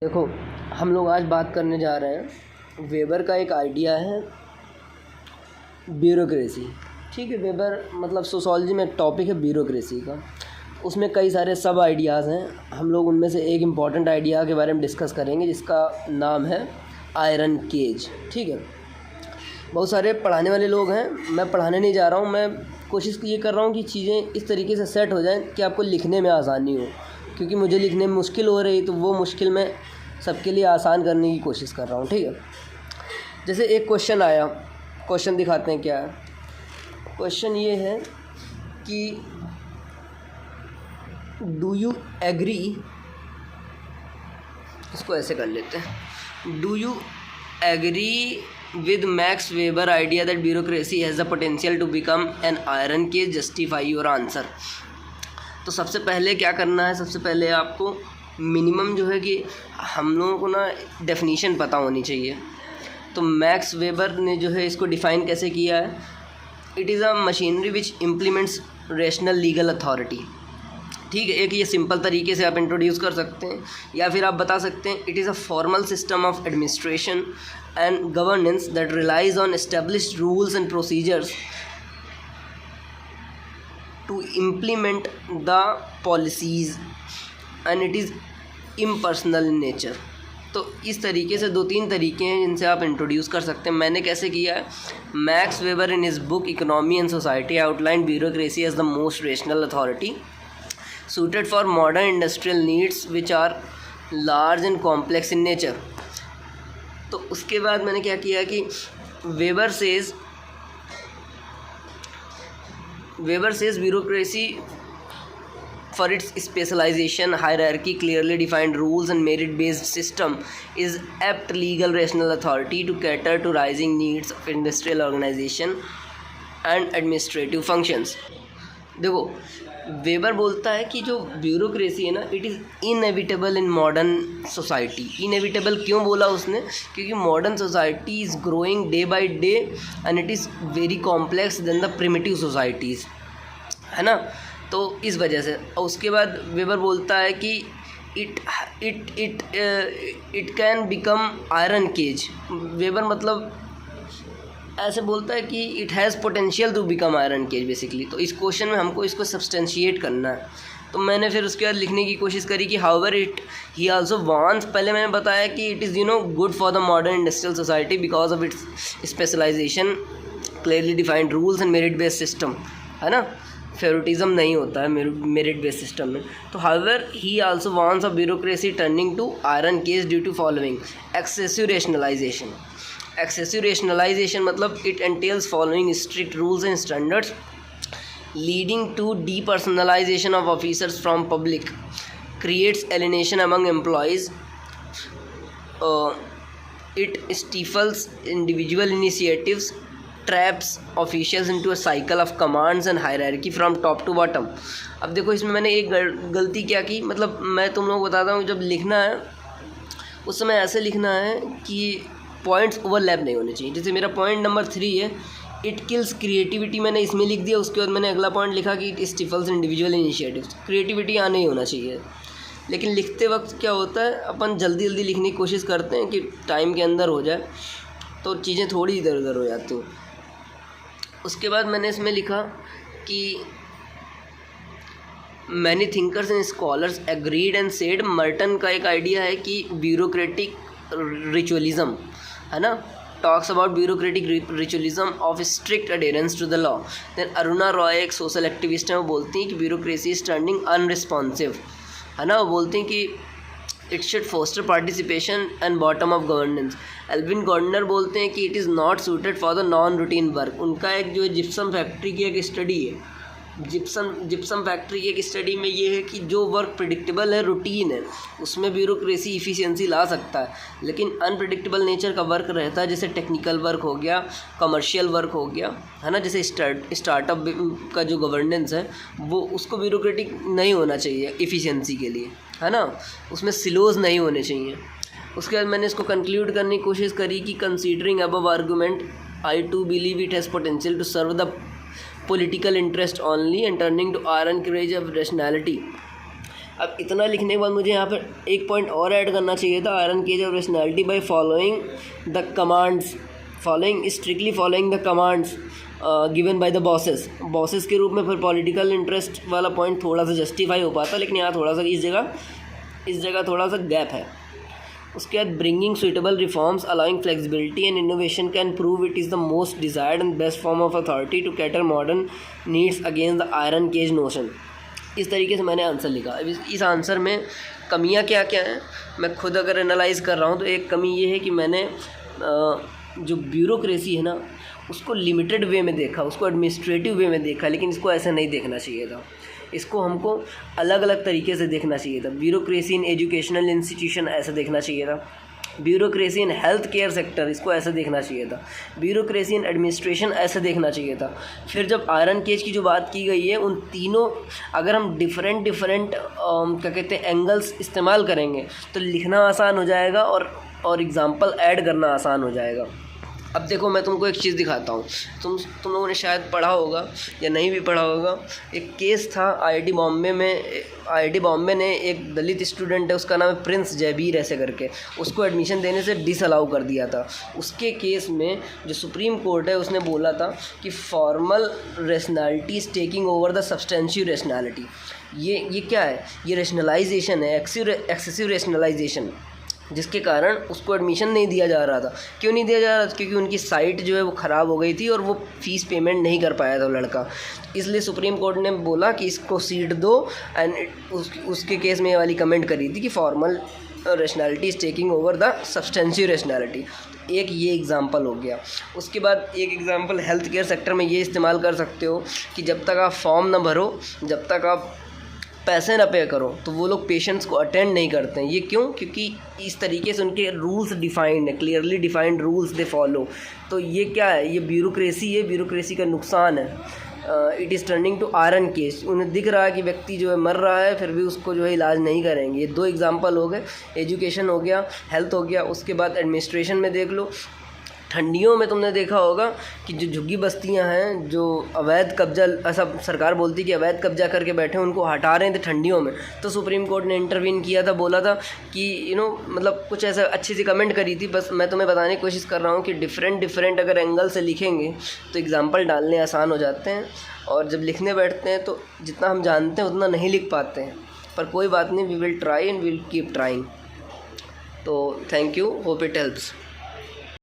देखो, हम लोग आज बात करने जा रहे हैं वेबर का एक आइडिया है ब्यूरोक्रेसी। ठीक है, वेबर मतलब सोशोलॉजी में टॉपिक है ब्यूरोक्रेसी का। उसमें कई सारे सब आइडियाज़ हैं। हम लोग उनमें से एक इम्पॉर्टेंट आइडिया के बारे में डिस्कस करेंगे जिसका नाम है आयरन केज। ठीक है, बहुत सारे पढ़ाने वाले लोग हैं, मैं पढ़ाने नहीं जा रहा हूँ। मैं कोशिश ये कर रहा हूँ कि चीज़ें इस तरीके से सेट हो जाएं कि आपको लिखने में आसानी हो, क्योंकि मुझे लिखने में मुश्किल हो रही तो वो मुश्किल मैं सबके लिए आसान करने की कोशिश कर रहा हूँ। ठीक है, जैसे एक क्वेश्चन आया, क्वेश्चन दिखाते हैं क्या है। क्वेश्चन ये है कि डू यू एग्री, इसको ऐसे कर लेते हैं, do you agree with Max Weber idea that bureaucracy has the potential to become an iron cage? Justify your answer। तो सबसे पहले क्या करना है, सबसे पहले आपको मिनिमम जो है कि हम लोगों को ना डेफिनीशन पता होनी चाहिए। तो मैक्स वेबर ने जो है इसको डिफ़ाइन कैसे किया है, it is a machinery which implements rational legal authority. ठीक है, एक ये सिंपल तरीके से आप इंट्रोड्यूस कर सकते हैं, या फिर आप बता सकते हैं it is a formal system of administration and governance that relies on established rules and procedures to implement the policies and it is impersonal in nature. तो इस तरीके से 2-3 तरीके हैं जिनसे आप इंट्रोड्यूस कर सकते हैं। मैंने कैसे किया है, Max Weber in his book Economy and Society outline bureaucracy as the most rational authority suited for modern industrial needs which are large and complex in nature। तो उसके बाद मैंने क्या किया कि weber says bureaucracy for its specialization, hierarchy, clearly defined rules and merit based system is apt legal rational authority to cater to rising needs of industrial organization and administrative functions। देखो, Weber बोलता है कि जो bureaucracy है ना, it is inevitable in modern society. Inevitable क्यों बोला उसने, क्योंकि modern society is growing day by day and it is very complex than the primitive societies, है ना। तो इस वजह से। और उसके बाद वेबर बोलता है कि it can become iron cage. Weber मतलब ऐसे बोलता है कि it has potential to become iron cage basically. तो इस क्वेश्चन में हमको इसको सब्सटेंशिएट करना है। तो मैंने फिर उसके बाद लिखने की कोशिश करी कि हाउएवर ही आल्सो वांट्स, पहले मैंने बताया कि it is good for the modern industrial society because of its specialisation, clearly defined rules and merit based system, है ना। फेवरेटिज्म नहीं होता है मेरिट बेस्ड सिस्टम में। तो however he also wants a bureaucracy turning to iron cage due to following excessive rationalization. Excessive rationalization मतलब it entails following strict rules and standards leading to depersonalization of officers from public, creates alienation among employees, it stifles individual initiatives, traps officials into a cycle of commands and hierarchy from top to bottom. अब देखो, इसमें मैंने एक गलती क्या की, मतलब मैं तुम लोगों को बताता हूँ, जब लिखना है उस समय ऐसे लिखना है कि पॉइंट्स ओवरलैप नहीं होने चाहिए। जैसे मेरा पॉइंट नंबर 3 है, इट किल्स क्रिएटिविटी, मैंने इसमें लिख दिया। उसके बाद मैंने अगला पॉइंट लिखा कि इट स्टिफल्स इंडिविजुअल इनिशिएटिव्स। क्रिएटिविटी यहाँ नहीं होना चाहिए, लेकिन लिखते वक्त क्या होता है, अपन जल्दी जल्दी लिखने की कोशिश करते हैं कि टाइम के अंदर हो जाए, तो चीज़ें थोड़ी इधर उधर हो जाती हैं। उसके बाद मैंने इसमें लिखा कि many thinkers and scholars agreed and said, Merton का एक आइडिया है कि ब्यूरोक्रेटिक रिचुअलिज्म, है ना, talks about bureaucratic ritualism of strict adherence to the law. Then Aruna Roy एक सोशल एक्टिविस्ट हैं, वो बोलती हैं कि ब्यूरोक्रेसी इज टर्निंग अनरिस्पॉन्सिव, है ना। वो बोलती हैं कि it should foster participation and bottom of governance. Alvin Gouldner बोलते हैं कि it is not suited for the non routine work. उनका एक जो जिप्सम फैक्ट्री की एक स्टडी है, जिप्सम फैक्ट्री की एक स्टडी में ये है कि जो वर्क प्रिडिक्टेबल है, रूटीन है, उसमें ब्यूरोक्रेसी इफ़िशियंसी ला सकता है। लेकिन अनप्रिडिक्टेबल नेचर का वर्क रहता है, जैसे टेक्निकल वर्क हो गया, कमर्शियल वर्क हो गया, है ना, जैसे स्टार्टअप का जो गवर्नेंस है वो, उसको ब्यूरोक्रेटिक नहीं होना चाहिए इफ़िशियंसी के लिए, है ना, उसमें सिलोज नहीं होने चाहिए। उसके बाद मैंने इसको कंक्लूड करने की कोशिश करी कि considering above argument I to believe it has potential to serve the political interest only and turning to iron cage of rationality अब इतना लिखने के बाद मुझे यहाँ पर एक पॉइंट और ऐड करना चाहिए था, iron cage of rationality by following the commands, strictly following the commands given by the bosses के रूप में फिर पॉलिटिकल इंटरेस्ट वाला पॉइंट थोड़ा सा जस्टिफाई हो पाता, लेकिन यहाँ थोड़ा सा इस जगह थोड़ा सा गैप है। उसके बाद bringing suitable reforms allowing flexibility and innovation can prove it is the most desired and best form of authority to cater modern needs against the iron cage notion. इस तरीके से मैंने आंसर लिखा। अब इस आंसर में कमियां क्या क्या हैं मैं खुद अगर एनालाइज कर रहा हूँ तो एक कमी ये है कि मैंने जो ब्यूरोक्रेसी है ना उसको लिमिटेड वे में देखा, उसको एडमिनिस्ट्रेटिव वे में देखा, लेकिन इसको ऐसा नहीं देखना चाहिए था। इसको हमको अलग अलग तरीके से देखना चाहिए था। ब्यूरोक्रेसी इन एजुकेशनल इंस्टीट्यूशन ऐसे देखना चाहिए था, bureaucracy in health care sector इसको ऐसे देखना चाहिए था, ब्यूरोक्रेसी इन एडमिनिस्ट्रेशन ऐसे देखना चाहिए था। फिर जब आयरन केज की जो बात की गई है उन तीनों अगर हम डिफरेंट क्या कहते हैं एंगल्स इस्तेमाल करेंगे तो लिखना आसान हो जाएगा और एग्ज़ाम्पल ऐड करना आसान हो जाएगा। अब देखो मैं तुमको एक चीज़ दिखाता हूँ, तुम लोगों ने शायद पढ़ा होगा या नहीं भी पढ़ा होगा। एक केस था आईआईटी बॉम्बे ने एक दलित स्टूडेंट है, उसका नाम है प्रिंस जयबीर ऐसे करके, उसको एडमिशन देने से डिसअलाउ कर दिया था। उसके केस में जो सुप्रीम कोर्ट है उसने बोला था कि formal rationality is taking over the substantive rationality. ये क्या है? ये रेशनलाइजेशन है, एक्सेसिव रेशनलाइजेशन, जिसके कारण उसको एडमिशन नहीं दिया जा रहा था। क्यों नहीं दिया जा रहा था? क्योंकि उनकी साइट जो है वो ख़राब हो गई थी और वो फ़ीस पेमेंट नहीं कर पाया था वो लड़का। इसलिए सुप्रीम कोर्ट ने बोला कि इसको सीट दो एंड उसके केस में ये वाली कमेंट करी थी कि formal rationality is taking over the substantive rationality. एक ये एग्ज़ाम्पल हो गया। उसके बाद एक एग्ज़ाम्पल हेल्थ केयर सेक्टर में ये इस्तेमाल कर सकते हो कि जब तक आप फॉर्म ना भरो, जब तक आप पैसे ना पे करो तो वो लोग पेशेंट्स को अटेंड नहीं करते हैं। ये क्यों? क्योंकि इस तरीके से उनके रूल्स डिफाइंड है, clearly defined rules they follow. तो ये क्या है? ये ब्यूरोक्रेसी है, ब्यूरोक्रेसी का नुकसान है। It is turning to iron cage. उन्हें दिख रहा है कि व्यक्ति जो है मर रहा है, फिर भी उसको जो है इलाज नहीं करेंगे। ये दो एग्जाम्पल हो गए, एजुकेशन हो गया, हेल्थ हो गया। उसके बाद एडमिनिस्ट्रेशन में देख लो, ठंडियों में तुमने देखा होगा कि जो झुग्गी बस्तियां हैं, जो अवैध कब्जा, ऐसा सरकार बोलती कि अवैध कब्जा करके बैठे उनको हटा रहे थे ठंडियों में, तो सुप्रीम कोर्ट ने इंटरवीन किया था, बोला था कि मतलब कुछ ऐसा अच्छी सी कमेंट करी थी। बस मैं तुम्हें बताने की कोशिश कर रहा हूँ कि डिफरेंट अगर एंगल से लिखेंगे तो एग्जाम्पल डालने आसान हो जाते हैं, और जब लिखने बैठते हैं तो जितना हम जानते हैं उतना नहीं लिख पाते हैं। पर कोई बात नहीं, we will try and we will keep trying. तो thank you, hope it helps.